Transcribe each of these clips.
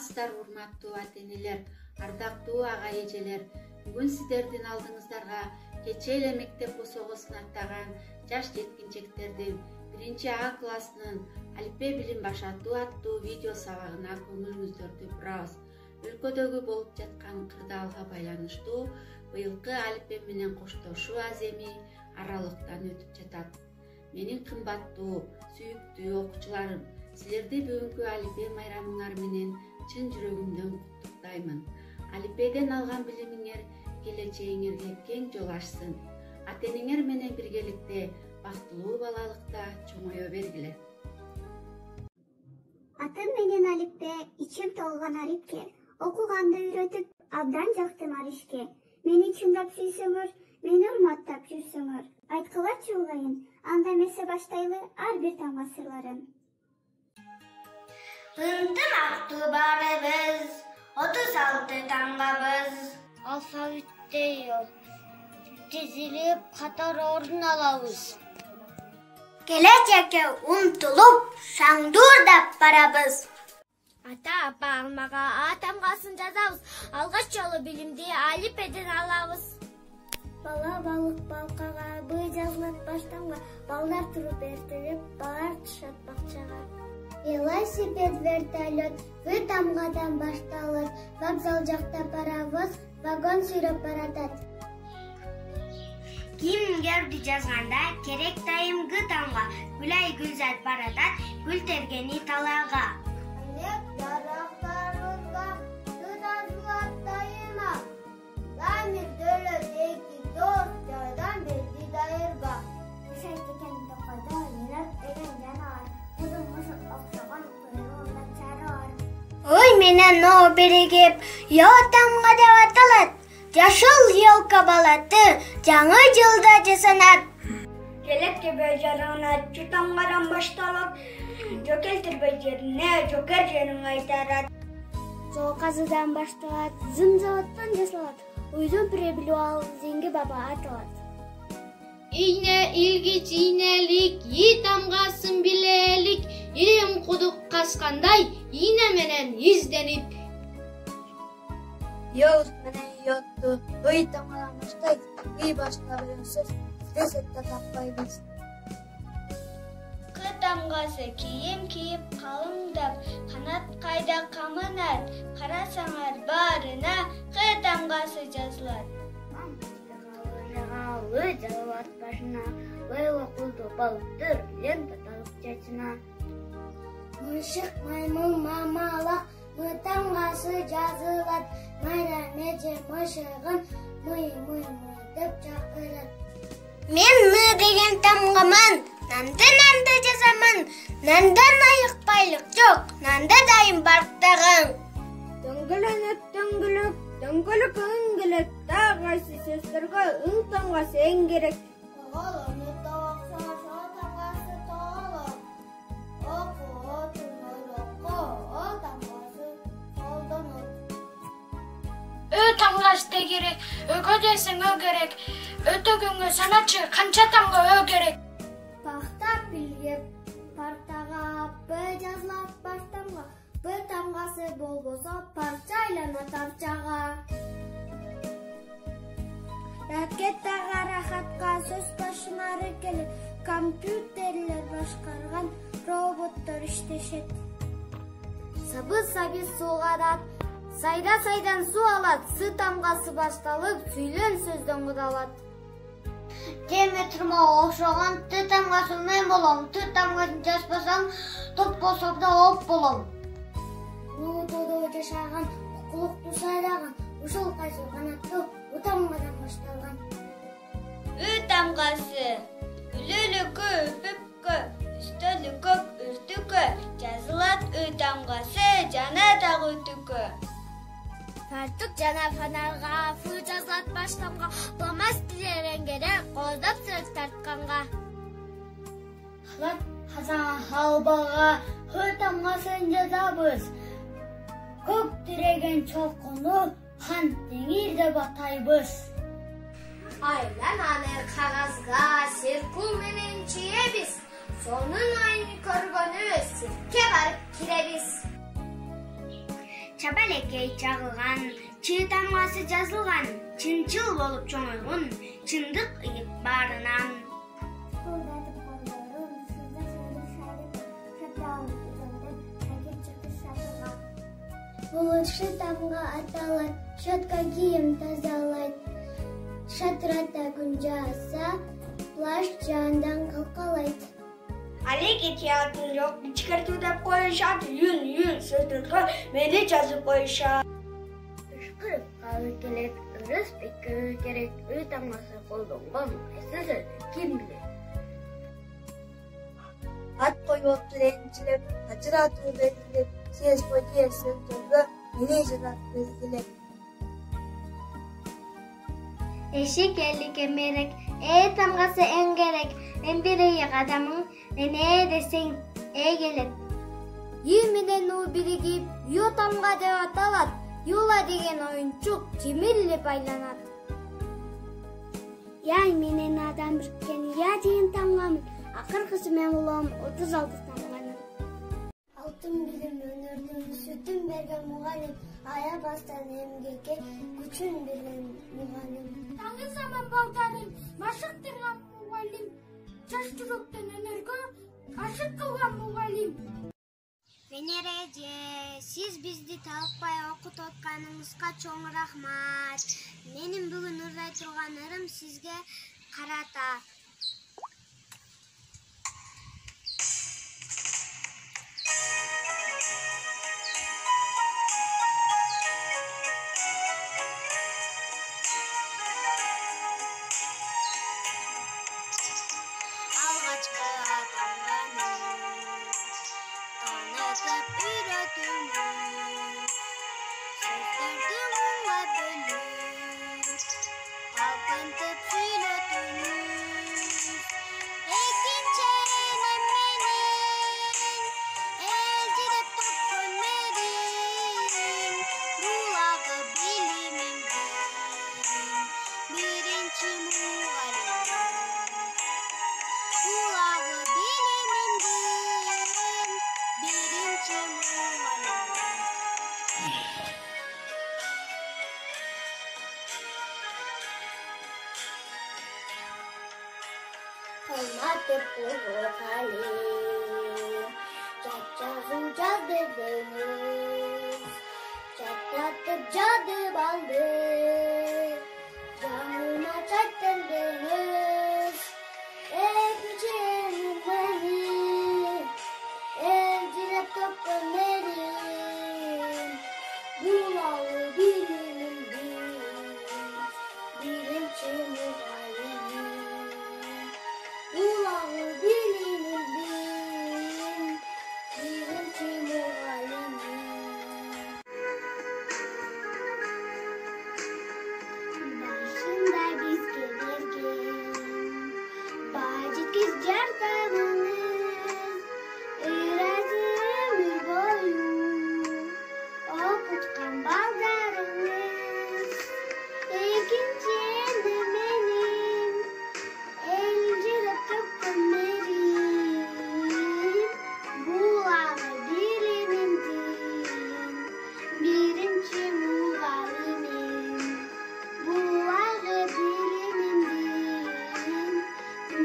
саламатсыздар урматтуу ата-энелер, ардактуу ага эжелер. Бүгүн сиздердин алдыңыздарга кечээ эле мектеп босогосун аттаган жаш жеткинчектердин 1А классынын алифбе билим башатуу аттуу видео сабагына көңүлүңүздөрдү бурабыз. Өлкөдөгү болуп жаткан кырдаалга байланыштуу быйылкы алифбе менен коштошуу аземи аралыктан өтүп жатат. Менин кымбаттуу, сүйүктүү окуучуларым, силерди бүгүнкү алифбе майрамыңар менен чын жүрөгүмдөн куттуктаймын. Алифбеден алган билимиңер келечегиңерге кең жол ачсын. Ата-энеңер менен биргеликте бактылуу балалыкта чоңое бергиле. Атым менен Алифбе, ичим толгон Арифке. Окуганды үйрөтүп, абдан жактым Аришке. Мени чындап сүйсөңөр, мени урматтап жүрсөңөр. Айткылачы угайын, анда эмесе баштайлы ар бир тамга сырларын. Ынтымактуу баарыбыз, 36 таңгабыз. Алфавитте тизилип катар орун алабыз. Келечекке умтулуп, шаңдурдап барабыз. Ата апа алмага А тамгасын жазабыз. Алгач жолу билимди алифбеден алабыз. Бала балык балкага, Б жазылат баштамга, балдар туруп эртелеп, балар түшөт бакчага. Велосипед, вертолет, В тамгадан башталат, вокзал жакта паровоз, вагон сүйрөп баратат. Кимгерди жазганда керек дайым Г тамга, Гүлай гүлзат баратат, гүл тергени талага. Дарактарыбызга жазылат дайыма, Дамир дөлөт эки дос жайдан берди дайырга. Ишен деген токойдо Мират деген жанар, Кудум мушу окшогон куйруунда чары бар. Ой менен О биригип, Ё тамга деп аталат. Жашыл елка балаты жаңы жылда жасанат. Келекке бөжарына чутамгадан башталат, жөкелтирбей жерине жокер жерин кайтарат. Жол казыдан башталат, зым заводтон жасалат, уйдун бире билип ал Зеңги баба аталат. Ийне илгич ийнелик, И тамгасын билелик, Илим кудук каскандай, ийне менен изденип. Йоут менен йотту, Ый тамгадан баштайт, И башка бирен сөз, десетте таппайбыз. К тамгасы кийим кийип калыңдап, канат кайда камынат, карасаңар баарына К тамгасы жазылат. Ы жазылат башына, Лейла кулду балыктыр, лента талып чачына. Мышык маймыл мамалак, Ы тамгасы жазылат, Майра меже мышыгын, мый деп чакырат. Мен Ны деген тамгаман, нанды жазаман, нандан айыкпайлык жок, нанда дайым барктаган. Дөңгөлөнөт дөңгөлөк, дөңгөлөк өңгөлөк, кайсы сөздөргө Ың тамгасы эң керек. Оголону табаксаңар шоо тамгасы тоолот. Оку отун ойрокко, О тамгасы колдонот. Ö тамгасы да керек, Өгө десең Ö керек, Өтөгүнгө саначы канча тамга Ö керек. Пахтап билгеп, партага Б жазылат баштамга, Б тамгасы болбосо парча айланат арчага. Ракетага рахатка сөз башыңары келип, компьютерлер башкарган роботтор иштешет. Сабыз суугадат, сайдан суу алат, С тамгасы башталып, сүйлөн сөздөн кудалат. Теметрма окшогон Т тамгасы мен болом, Т тамгасын жазбасаң, топ болсо да оп болом. Улутоодо жашаган, укулукту сайлаган, ушул кайсы канаттуу У тамгадан башталган. Ы тамгасы үлөлүккө үпүпкө, үстөлү көк үртүккө, жазылат Ы тамгасы жана дагы түккө. Фартук жана фонарга, Ф жазылат баштамга, фломастер реңгере колдоп сүрөт тартканга. Халат казан халбага, Х тамгасын жазабыз. Көк тиреген чолкуну хан теңир деп атайбыз. Айлананы кагазга сиркул менен чиебиз. Сонун айын көргөнү сирке барып киребиз. Çabaлекей çağılgan, çığ tamgası жазылған, чынчыл болып чоңойгон, чындык ыйып барынан. Қолдатып қолдарын, сызды сызды шайып, шаптауын үзімдіп, әкеп шықты шатыға. Бұлытшы тамға аталар, шатқа киім тазалайды. Шатырата күн жаса, плащ жандан қалқалайды. Алеги театры жоқ, çıkartу деп қойышады, юн сөздерге мені жазып қойышады. Үшкіріп қалы келек, ұрыс беккері керек, үй тамғасы қолданған, қайсы сөзді кім біледі? Ат қойып тіленчілеп, қачырату белгілеп, сез көде сөздерге мені жазып белгілеп. Eşik elli kemerek, tamgası en gerek, en biri adamın, ne desen gelip. Үй менен уу биригип, ю тамга деп аталат. Юла деген оюнчук жемирлеп айланат. Яй менен адам біріккен, я деген тамғамын. Ақырғысы мен болам 36 тамғаным. Алтын білім өнердің сүтін берген мұғалім, ая бастан емгеке күчін берген мұғалім. Таңы заман балдарым, машық тырған мұғалім, жаш жүректен өнерге ашық қылған мұғалім. Venereje, siz bizdi talықпай оқыт отқаныңызға чоң рахмат. Менің бүгін ұрдай тұрғанырым сізге қарата. Алғашқы атанғаным, танытып үйретіңіз, сөздерді мұңға бөліп, талпынтып сөйлетіңіз. Екінші енем менен, елжіреп тапқан мерен, бұлағы білімімден, бірінші мұғалім. Бұлағы білімімден, бірінші мұғалім. Қылматып мұғалім, жат жазын жаздырдыңыз, жаттатып жадып алды, жаныма жаттырдыңыз. Екінші мұғалім, елжіреп тапқан мерен, бұлағы білімімден, бірінші мұғалім. Бұлағы білімімден, бірінші мұғалім. Başında bizге берген, бажеткіз жардамыңыз, үйретіп бойы, оқытқан балдарыңыз. Екінші енді менен, елжіреп тапқан мерен, бұлағы білімімден, бірінші мұғалімім. Бұлағы білімімден,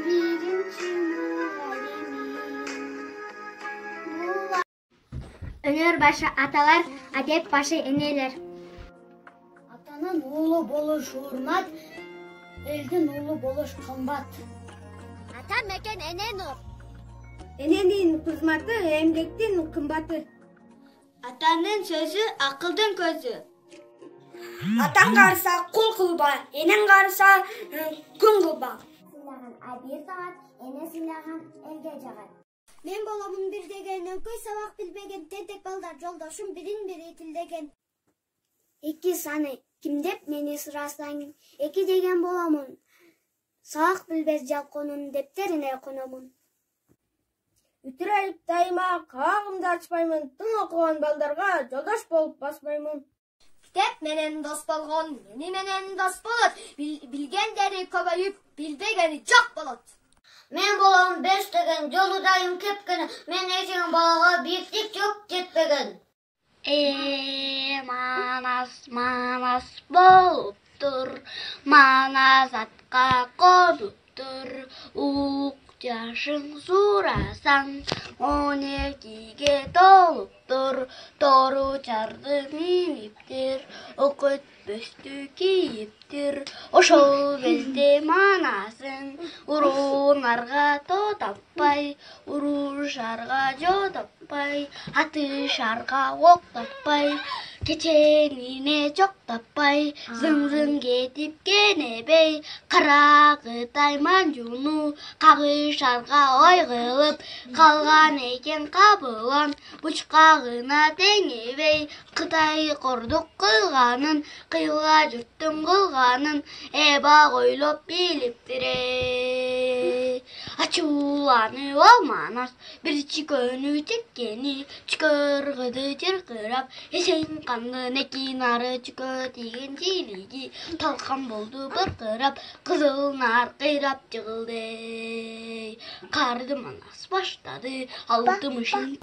бірінші мұғалімім. Өнер башы аталар, адеп башы енелер. Атанын ұлы болуш урмат, елдің ұлы болуш қымбат. Ата мекен эне нур. Эненин кызматы, эмгектин кымбаты. Атаның сөзі ақылдың көзі. Атаң қарса құл қылба, енең қарса күн қылба. Сыйлаған абир тағат, ене сыйлаған елге жағат. Мен боламын бір деген, өңкөй сабақ білбеген, тентек балдар жолдошым бірін-бірі тілдеген. Екі саны, кімдеп мені сұрасаң, екі деген боламын. Сабақ білбес жалқонын дептеріне қонамын. Үтірелік дайыма қағымды açпаймын, тың оқыған балдарға жолдаш болып баспаймын. Китеп менен дос болгон, мени менен дос болот. Билгендери көбөйүп, билбегени жок болот. Мен болам беш деген, жолу дайым кепкен, мен ешен балаға биіктік жоқ жетпеген. Манас, манас болуптур, манас атка конуптур, ук жашың сурасаң, 12-ге толуптур, тору жарды миниптир, окөтпөстү кийиптир, ошол кезде манасың, урунарга то таппай, урушарга жо таппай, атышарга ок таппай, кеченине жок таппай, зың-зың кетип кенебей, карагытай манжуну кагышарга ой кылып, калган экен кабылан, бучкагына теңебей, Кытай кордук кылганын, кыйла жұрттың кылганын, эбак ойлоп билиптир эй. Ачууланып ал манас, бир чикөнү чеккени, чүкөргүдү чыркырап, эсең кандын экин ары чүкө тиген жилиги, талкан болду быркырап, кызыл нар кыйрап жыгылды эй. Карды манас баштады, алтымышын